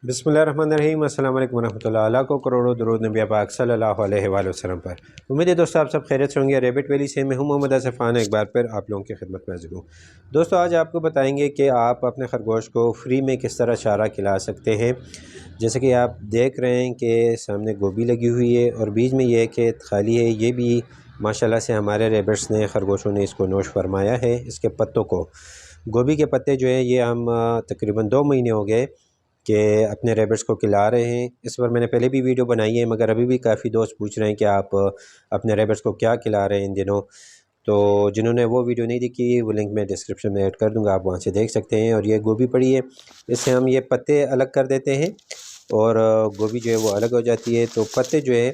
बिस्मिल्लाहिर्रहमानिर्रहीम। अस्सलाम वालेकुम वरहमतुल्लाह। अल्लाह को करोड़ों दरूद नबी पाक सल्लल्लाहु अलैहि वसल्लम पर। उम्मीद है दोस्तों आप सब खैरियत से होंगे। रैबिट वैली से मैं हूं मोहम्मद असफ़ान, एक बार फिर आप लोगों की खिदमत में हाज़िर हूं। दोस्तों आज आपको बताएंगे कि आप अपने खरगोश को फ्री में किस तरह चारा खिला सकते हैं। जैसे कि आप देख रहे हैं कि सामने गोभी लगी हुई है और बीच में ये खेत खाली है। ये भी माशाल्लाह से हमारे रैबिट्स ने, खरगोशों ने इसको नोश फरमाया है। इसके पत्तों को, गोभी के पत्ते जो है ये हम तकरीबन 2 महीने हो गए कि अपने रैबिट्स को खिला रहे हैं। इस पर मैंने पहले भी वीडियो बनाई है, मगर अभी भी काफ़ी दोस्त पूछ रहे हैं कि आप अपने रैबिट्स को क्या खिला रहे हैं इन दिनों। तो जिन्होंने वो वीडियो नहीं देखी, वो लिंक मैं डिस्क्रिप्शन में ऐड कर दूंगा, आप वहाँ से देख सकते हैं। और ये गोभी पड़ी है, इससे हम ये पत्ते अलग कर देते हैं और गोभी जो है वो अलग हो जाती है। तो पत्ते जो है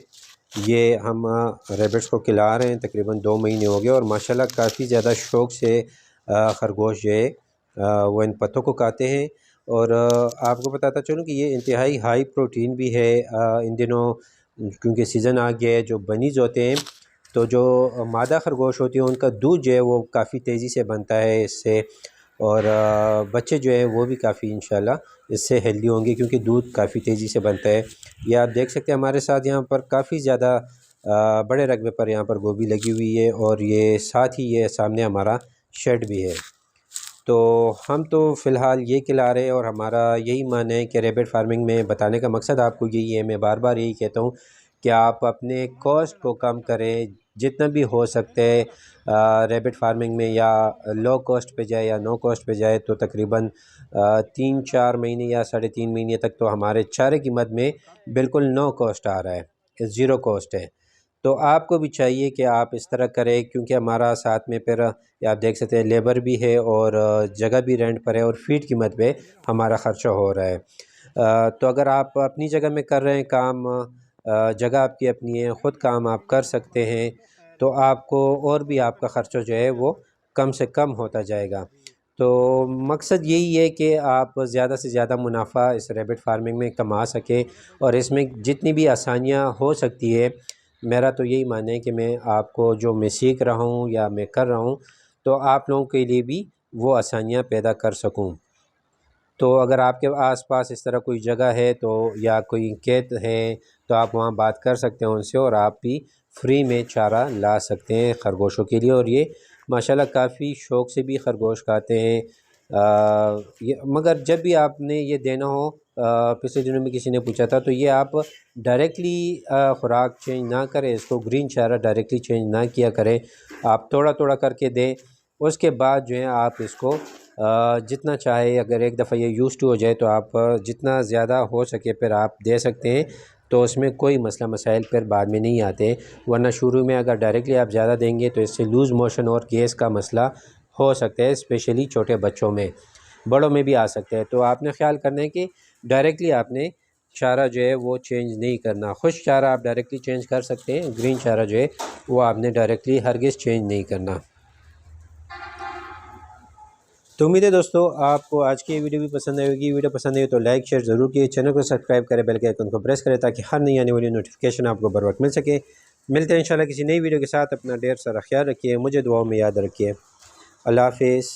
ये हम रैबिट्स को खिला रहे हैं, तकरीबन 2 महीने हो गए और माशाल्लाह काफ़ी ज़्यादा शौक़ से खरगोश जो है वो इन पत्तों को खाते हैं। और आपको बताता चलूँ कि ये इंतहाई हाई प्रोटीन भी है इन दिनों, क्योंकि सीज़न आ गया है। जो बनीज़ होते हैं, तो जो मादा खरगोश होती है उनका दूध जो है वो काफ़ी तेज़ी से बनता है इससे। और बच्चे जो है वो भी काफ़ी इंशाल्लाह इससे हेल्दी होंगे, क्योंकि दूध काफ़ी तेज़ी से बनता है। ये आप देख सकते हैं हमारे साथ यहाँ पर काफ़ी ज़्यादा बड़े रकबे पर यहाँ पर गोभी लगी हुई है और ये साथ ही ये सामने हमारा शेड भी है। तो हम तो फ़िलहाल ये खिला रहे हैं और हमारा यही मन है कि रैबिट फार्मिंग में बताने का मकसद आपको यही है। मैं बार बार यही कहता हूँ कि आप अपने कॉस्ट को कम करें जितना भी हो सकते हैं रैबिट फार्मिंग में, या लो कॉस्ट पे जाए या नो कॉस्ट पे जाए। तो तकरीबन 3-4 महीने या 3.5 महीने तक तो हमारे चारे की मद में बिल्कुल नो कॉस्ट आ रहा है, ज़ीरो कॉस्ट है। तो आपको भी चाहिए कि आप इस तरह करें, क्योंकि हमारा साथ में फिर आप देख सकते हैं लेबर भी है और जगह भी रेंट पर है और फीड कीमत पे हमारा ख़र्चा हो रहा है। तो अगर आप अपनी जगह में कर रहे हैं काम, जगह आपकी अपनी है, ख़ुद काम आप कर सकते हैं, तो आपको और भी आपका ख़र्चा जो है वो कम से कम होता जाएगा। तो मकसद यही है कि आप ज़्यादा से ज़्यादा मुनाफा इस रैबिट फार्मिंग में कमा सकें और इसमें जितनी भी आसानियाँ हो सकती है। मेरा तो यही मानना है कि मैं आपको जो मैं सीख रहा हूँ या मैं कर रहा हूँ, तो आप लोगों के लिए भी वो आसानियाँ पैदा कर सकूँ। तो अगर आपके आसपास इस तरह कोई जगह है तो, या कोई खेत है, तो आप वहाँ बात कर सकते हैं उनसे और आप भी फ्री में चारा ला सकते हैं खरगोशों के लिए। और ये माशाल्लाह काफ़ी शौक़ से भी खरगोश खाते हैं। मगर जब भी आपने ये देना हो, पिछले दिनों में किसी ने पूछा था, तो ये आप डायरेक्टली खुराक चेंज ना करें, इसको ग्रीन चारा डायरेक्टली चेंज ना किया करें, आप थोड़ा थोड़ा करके दें। उसके बाद जो है आप इसको जितना चाहे, अगर एक दफ़ा ये यूज़ टू हो जाए तो आप जितना ज़्यादा हो सके फिर आप दे सकते हैं। तो उसमें कोई मसला मसाइल फिर बाद में नहीं आते। वरना शुरू में अगर डायरेक्टली आप ज़्यादा देंगे तो इससे लूज़ मोशन और गैस का मसला हो सकता है, स्पेशली छोटे बच्चों में, बड़ों में भी आ सकता है। तो आपने ख्याल करना है कि डायरेक्टली आपने चारा जो है वो चेंज नहीं करना। खुश्क चारा आप डायरेक्टली चेंज कर सकते हैं, ग्रीन चारा जो है वो आपने डायरेक्टली हरगिज़ चेंज नहीं करना। तो उम्मीद है दोस्तों आपको आज की वीडियो भी पसंद आएगी। वीडियो पसंद आई तो लाइक शेयर ज़रूर कीजिए, चैनल को सब्सक्राइब करें, बेल के आइकन को प्रेस करें ताकि हर नई आने वाली नोटिफिकेशन आपको बर वक्त मिल सके। मिलते हैं इंशाल्लाह किसी नई वीडियो के साथ। अपना ढेर सारा ख्याल रखिए, मुझे दुआओं में याद रखिए। अल्लाह हाफिज़।